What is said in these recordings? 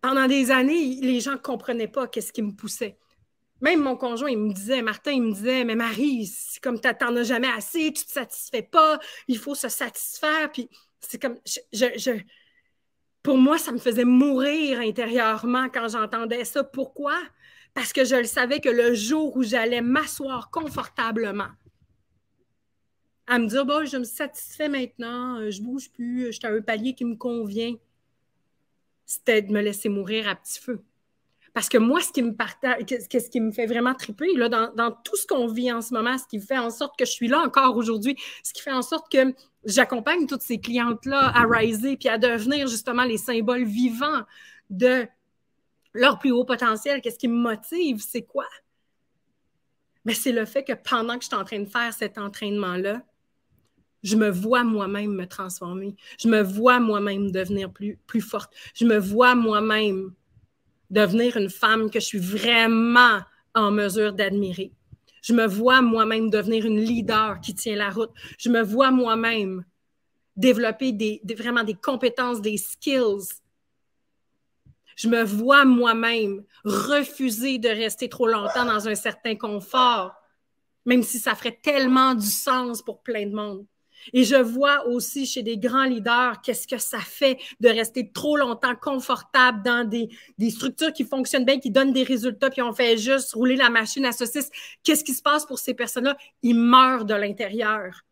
Pendant des années, les gens ne comprenaient pas qu'est-ce qui me poussait. Même mon conjoint, il me disait, Martin, il me disait, mais Marie, c'est comme t'en as jamais assez, tu te satisfais pas, il faut se satisfaire. Puis c'est comme, pour moi, ça me faisait mourir intérieurement quand j'entendais ça. Pourquoi? Parce que je le savais que le jour où j'allais m'asseoir confortablement, à me dire, bon, je me satisfais maintenant, je bouge plus, je suis à un palier qui me convient, c'était de me laisser mourir à petit feu. Parce que moi, ce qui me fait vraiment triper là, dans tout ce qu'on vit en ce moment, ce qui fait en sorte que je suis là encore aujourd'hui, ce qui fait en sorte que j'accompagne toutes ces clientes-là à riser puis à devenir justement les symboles vivants de leur plus haut potentiel. Qu'est-ce qui me motive? C'est quoi? Mais c'est le fait que pendant que je suis en train de faire cet entraînement-là, je me vois moi-même me transformer. Je me vois moi-même devenir plus forte. Je me vois moi-même devenir une femme que je suis vraiment en mesure d'admirer. Je me vois moi-même devenir une leader qui tient la route. Je me vois moi-même développer vraiment des compétences, des skills. Je me vois moi-même refuser de rester trop longtemps dans un certain confort, même si ça ferait tellement du sens pour plein de monde. Et je vois aussi chez des grands leaders qu'est-ce que ça fait de rester trop longtemps confortable dans des structures qui fonctionnent bien, qui donnent des résultats, puis on fait juste rouler la machine à saucisse. Qu'est-ce qui se passe pour ces personnes-là? Ils meurent de l'intérieur.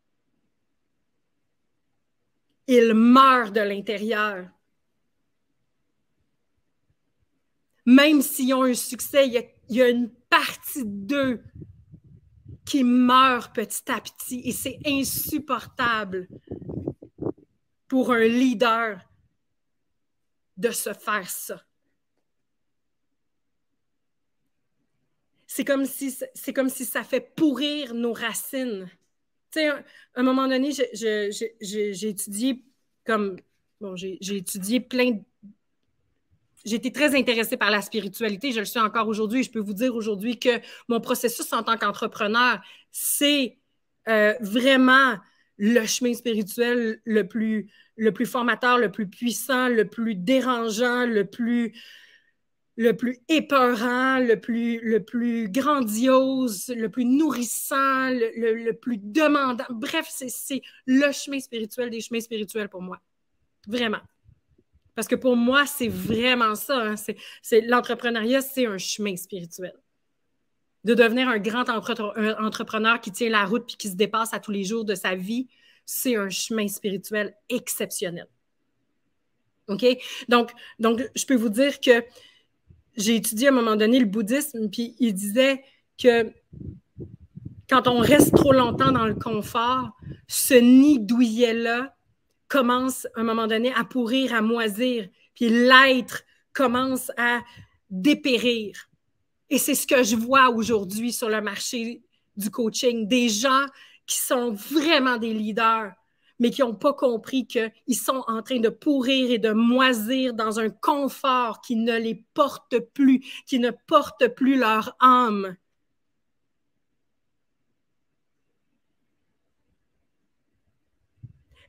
Ils meurent de l'intérieur. Même s'ils ont un succès, il y a une partie d'eux qui meurt petit à petit et c'est insupportable pour un leader de se faire ça. C'est comme si ça fait pourrir nos racines. Tu sais, à un moment donné, j'ai étudié comme bon, j'ai étudié plein de j'ai été très intéressée par la spiritualité, je le suis encore aujourd'hui et je peux vous dire aujourd'hui que mon processus en tant qu'entrepreneur, c'est vraiment le chemin spirituel le plus formateur, le plus puissant, le plus dérangeant, le plus épeurant, le plus grandiose, le plus nourrissant, le plus demandant. Bref, c'est le chemin spirituel des chemins spirituels pour moi. Vraiment. Parce que pour moi, c'est vraiment ça. Hein. L'entrepreneuriat, c'est un chemin spirituel. De devenir un grand entrepreneur qui tient la route puis qui se dépasse à tous les jours de sa vie, c'est un chemin spirituel exceptionnel. OK? Donc, je peux vous dire que j'ai étudié à un moment donné le bouddhisme, puis il disait que quand on reste trop longtemps dans le confort, ce nid douillet-là commence à un moment donné à pourrir, à moisir, puis l'être commence à dépérir. Et c'est ce que je vois aujourd'hui sur le marché du coaching, des gens qui sont vraiment des leaders, mais qui n'ont pas compris qu'ils sont en train de pourrir et de moisir dans un confort qui ne les porte plus, qui ne porte plus leur âme.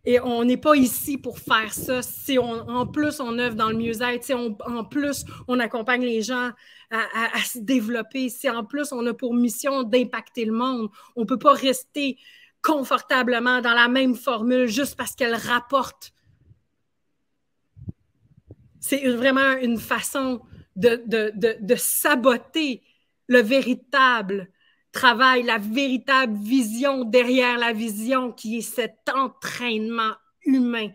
Et on n'est pas ici pour faire ça. Si en plus, on œuvre dans le mieux-être, si en plus, on accompagne les gens à se développer, si en plus, on a pour mission d'impacter le monde, on ne peut pas rester confortablement dans la même formule juste parce qu'elle rapporte. C'est vraiment une façon de saboter le véritable travail, la véritable vision derrière la vision qui est cet entraînement humain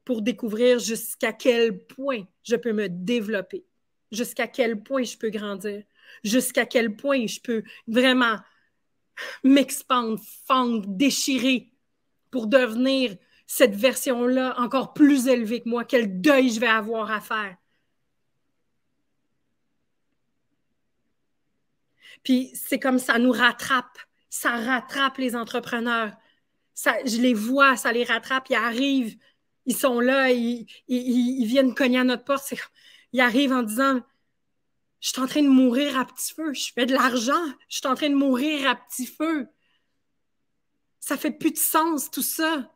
pour découvrir jusqu'à quel point je peux me développer, jusqu'à quel point je peux grandir, jusqu'à quel point je peux vraiment m'expandre, fendre, déchirer pour devenir cette version-là encore plus élevée que moi, quel deuil je vais avoir à faire. Puis c'est comme ça nous rattrape. Ça rattrape les entrepreneurs. Je les vois, ça les rattrape. Ils arrivent, ils sont là, ils viennent cogner à notre porte. Ils arrivent en disant je suis en train de mourir à petit feu. Je fais de l'argent. Je suis en train de mourir à petit feu. Ça fait plus de sens, tout ça.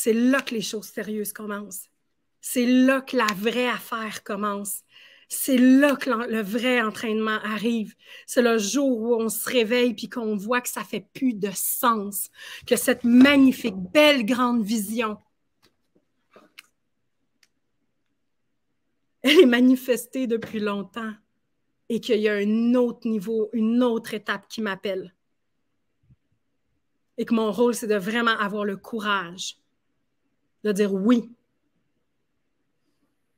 c'est là que les choses sérieuses commencent. C'est là que la vraie affaire commence. C'est là que le vrai entraînement arrive. C'est le jour où on se réveille puis qu'on voit que ça fait plus de sens, que cette magnifique, belle, grande vision, elle est manifestée depuis longtemps et qu'il y a un autre niveau, une autre étape qui m'appelle. Et que mon rôle, c'est de vraiment avoir le courage de dire oui.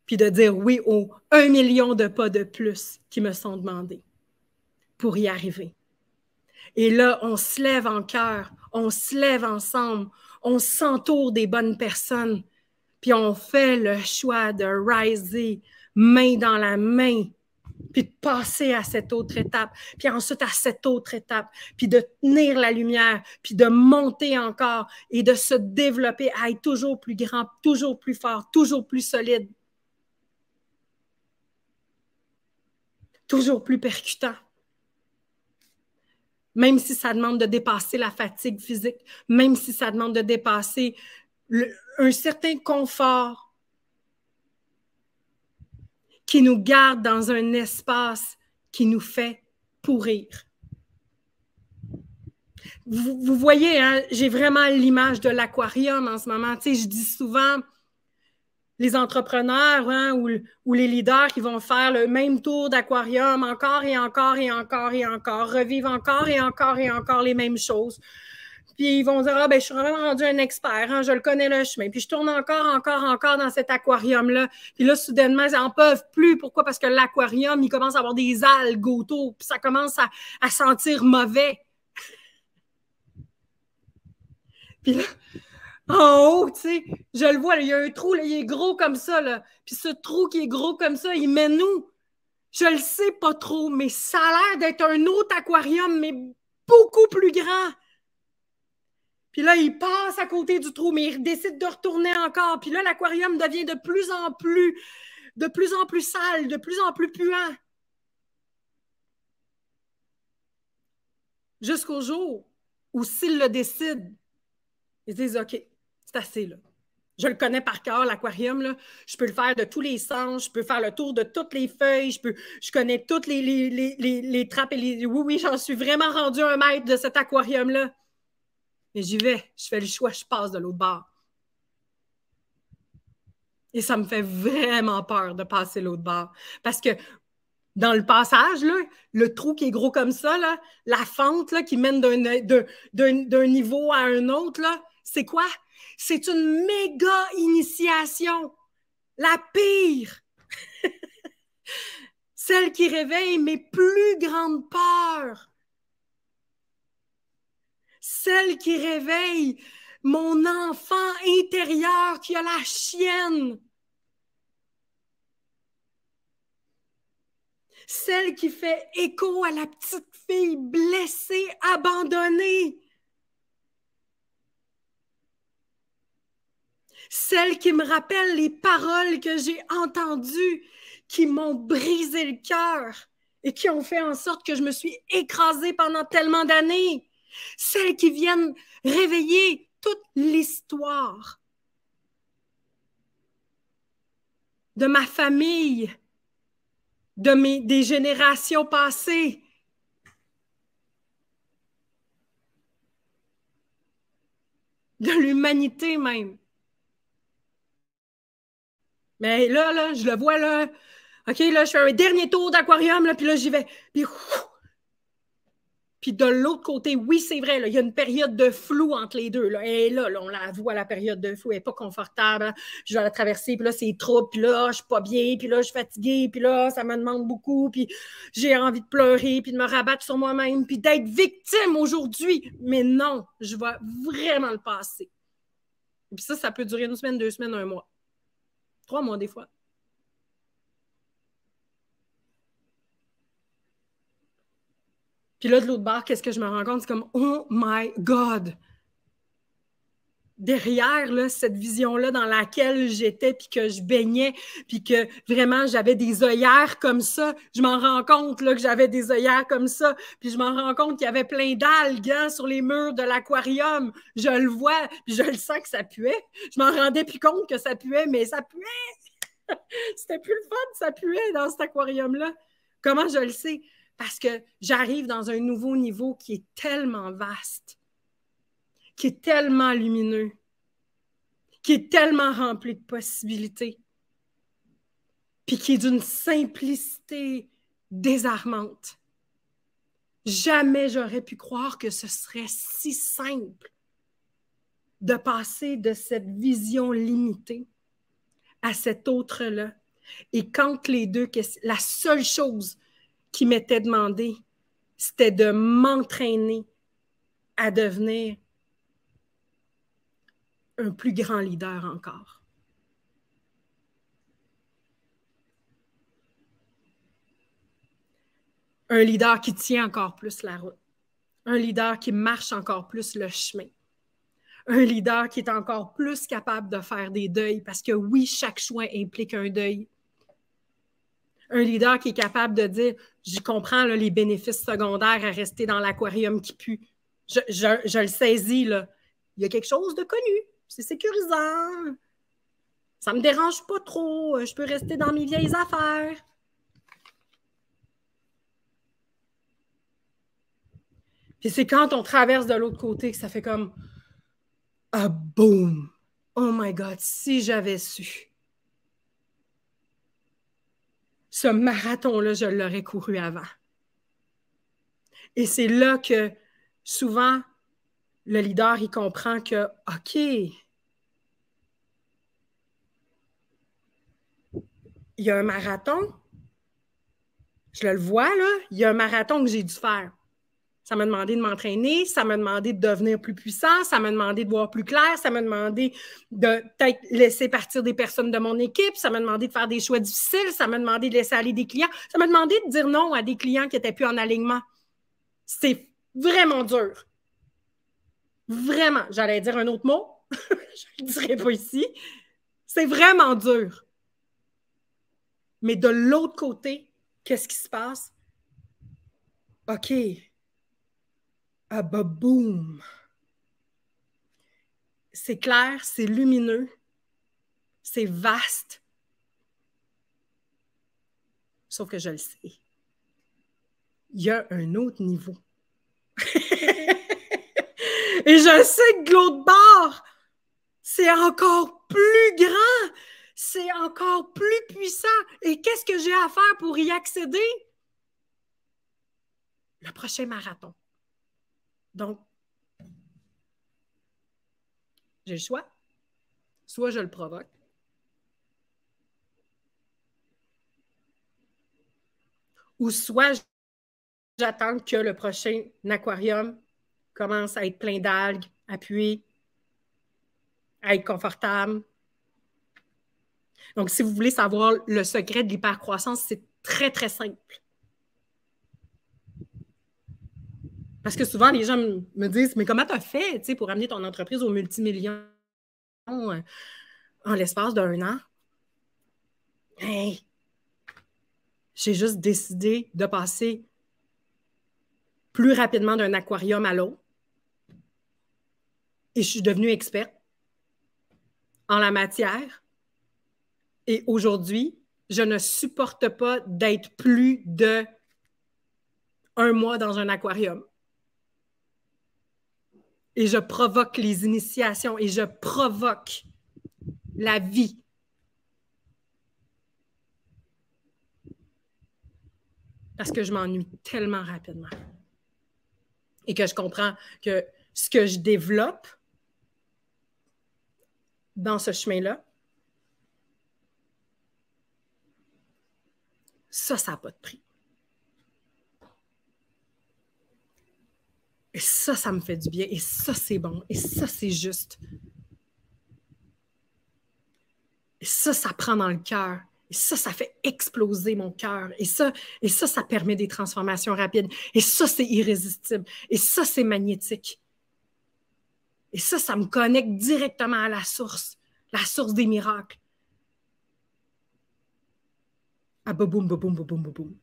Puis de dire oui aux 1 million de pas de plus qui me sont demandés pour y arriver. Et là, on se lève en cœur, on se lève ensemble, on s'entoure des bonnes personnes, puis on fait le choix de riser main dans la main, puis de passer à cette autre étape, puis ensuite à cette autre étape, puis de tenir la lumière, puis de monter encore et de se développer à être toujours plus grand, toujours plus fort, toujours plus solide, toujours plus percutant. Même si ça demande de dépasser la fatigue physique, même si ça demande de dépasser un certain confort qui nous garde dans un espace qui nous fait pourrir. Vous voyez, hein, j'ai vraiment l'image de l'aquarium en ce moment. Tu sais, je dis souvent, les entrepreneurs hein, ou les leaders qui vont faire le même tour d'aquarium encore et encore et encore et encore, revivre encore et encore et encore les mêmes choses. Puis ils vont dire, ah ben je suis vraiment rendu un expert, hein, je le connais le chemin. Puis je tourne encore dans cet aquarium-là. Puis là, soudainement, ils n'en peuvent plus. Pourquoi? Parce que l'aquarium, il commence à avoir des algues autour, puis ça commence à sentir mauvais. Puis là, en haut, tu sais, je le vois, là, il y a un trou, là, il est gros comme ça, là. Puis ce trou qui est gros comme ça, il mène où? Je le sais pas trop, mais ça a l'air d'être un autre aquarium, mais beaucoup plus grand. Puis là, il passe à côté du trou, mais il décide de retourner encore. Puis là, l'aquarium devient de plus en plus sale, de plus en plus puant. Jusqu'au jour où, s'il le décide, ils disent, OK, c'est assez, là. Je le connais par cœur, l'aquarium, là. Je peux le faire de tous les sens, je peux faire le tour de toutes les feuilles, je connais toutes les trappes et les... Oui, j'en suis vraiment rendu un maître de cet aquarium-là. Mais j'y vais, je fais le choix, je passe de l'autre bord. Et ça me fait vraiment peur de passer l'autre bord. Parce que dans le passage, là, le trou qui est gros comme ça, là, la fente là, qui mène d'un niveau à un autre, là, c'est quoi? C'est une méga initiation. La pire. Celle qui réveille mes plus grandes peurs. Celle qui réveille mon enfant intérieur qui a la chienne. Celle qui fait écho à la petite fille blessée, abandonnée. Celle qui me rappelle les paroles que j'ai entendues, qui m'ont brisé le cœur et qui ont fait en sorte que je me suis écrasée pendant tellement d'années. Celles qui viennent réveiller toute l'histoire de ma famille, des générations passées. De l'humanité même. Mais là, je le vois, là. OK, là, je fais un dernier tour d'aquarium, là, puis là, j'y vais. Puis de l'autre côté, oui, c'est vrai, là, il y a une période de flou entre les deux. Là. Et là, on la voit, la période de flou, elle n'est pas confortable. Là. Je vais la traverser, puis là, c'est trop, puis là, je suis pas bien, puis là, je suis fatiguée, puis là, ça me demande beaucoup, puis j'ai envie de pleurer, puis de me rabattre sur moi-même, puis d'être victime aujourd'hui. Mais non, je vais vraiment le passer. Et puis ça peut durer 1 semaine, 2 semaines, 1 mois. 3 mois, des fois. Puis là, de l'autre bord, qu'est-ce que je me rends compte? C'est comme, oh my God! derrière là, cette vision-là dans laquelle j'étais, puis que je baignais, puis que vraiment j'avais des œillères comme ça, je m'en rends compte là, que j'avais des œillères comme ça, puis je m'en rends compte qu'il y avait plein d'algues hein, sur les murs de l'aquarium. Je le vois, puis je le sens que ça puait. Je m'en rendais plus compte que ça puait, mais ça puait! C'était plus le fun, ça puait dans cet aquarium-là. Comment je le sais? Parce que j'arrive dans un nouveau niveau qui est tellement vaste, qui est tellement lumineux, qui est tellement rempli de possibilités, puis qui est d'une simplicité désarmante. Jamais j'aurais pu croire que ce serait si simple de passer de cette vision limitée à cette autre-là. Et quand les deux, la seule chose qui m'était demandée, c'était de m'entraîner à devenir un plus grand leader encore. Un leader qui tient encore plus la route. Un leader qui marche encore plus le chemin. Un leader qui est encore plus capable de faire des deuils, parce que oui, chaque choix implique un deuil. Un leader qui est capable de dire, je comprends là, les bénéfices secondaires à rester dans l'aquarium qui pue. Je le saisis, là. Il y a quelque chose de connu. C'est sécurisant. Ça ne me dérange pas trop. Je peux rester dans mes vieilles affaires. Puis c'est quand on traverse de l'autre côté que ça fait comme ah, boum! Oh my God, si j'avais su. Ce marathon-là, je l'aurais couru avant. Et c'est là que souvent, le leader, il comprend que, OK, il y a un marathon, je le vois, là, il y a un marathon que j'ai dû faire. Ça m'a demandé de m'entraîner, ça m'a demandé de devenir plus puissant, ça m'a demandé de voir plus clair, ça m'a demandé de peut-être laisser partir des personnes de mon équipe, ça m'a demandé de faire des choix difficiles, ça m'a demandé de laisser aller des clients, ça m'a demandé de dire non à des clients qui n'étaient plus en alignement. C'est vraiment dur. Vraiment. J'allais dire un autre mot, je ne le dirai pas ici. C'est vraiment dur. Mais de l'autre côté, qu'est-ce qui se passe? OK. Ah bah boum! C'est clair, c'est lumineux, c'est vaste. Sauf que je le sais. Il y a un autre niveau. Et je sais que de l'autre bord, c'est encore plus grand, c'est encore plus puissant. Et qu'est-ce que j'ai à faire pour y accéder? Le prochain marathon. Donc, j'ai le choix. Soit je le provoque, ou soit j'attends que le prochain aquarium commence à être plein d'algues, appuyé, à être confortable. Donc, si vous voulez savoir le secret de l'hypercroissance, c'est très, très simple. Parce que souvent, les gens me disent, mais comment tu as fait pour amener ton entreprise aux multimillions en l'espace d'un an? Hey, j'ai juste décidé de passer plus rapidement d'un aquarium à l'autre. Et je suis devenue experte en la matière. Et aujourd'hui, je ne supporte pas d'être plus de 1 mois dans un aquarium. Et je provoque les initiations et je provoque la vie. Parce que je m'ennuie tellement rapidement. Et que je comprends que ce que je développe dans ce chemin-là, ça n'a pas de prix. Et ça me fait du bien. Et ça, c'est bon. Et ça, c'est juste. Et ça prend dans le cœur. Et ça fait exploser mon cœur. Et ça, ça permet des transformations rapides. Et ça, c'est irrésistible. Et ça, c'est magnétique. Et ça me connecte directement à la source des miracles. Ah, boum, boum, boum, boum, boum, boum.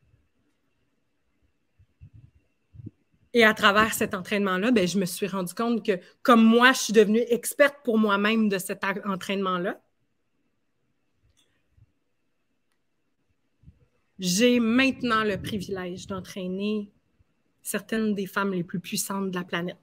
Et à travers cet entraînement-là, ben, je me suis rendu compte que, comme moi, je suis devenue experte pour moi-même de cet entraînement-là. J'ai maintenant le privilège d'entraîner certaines des femmes les plus puissantes de la planète.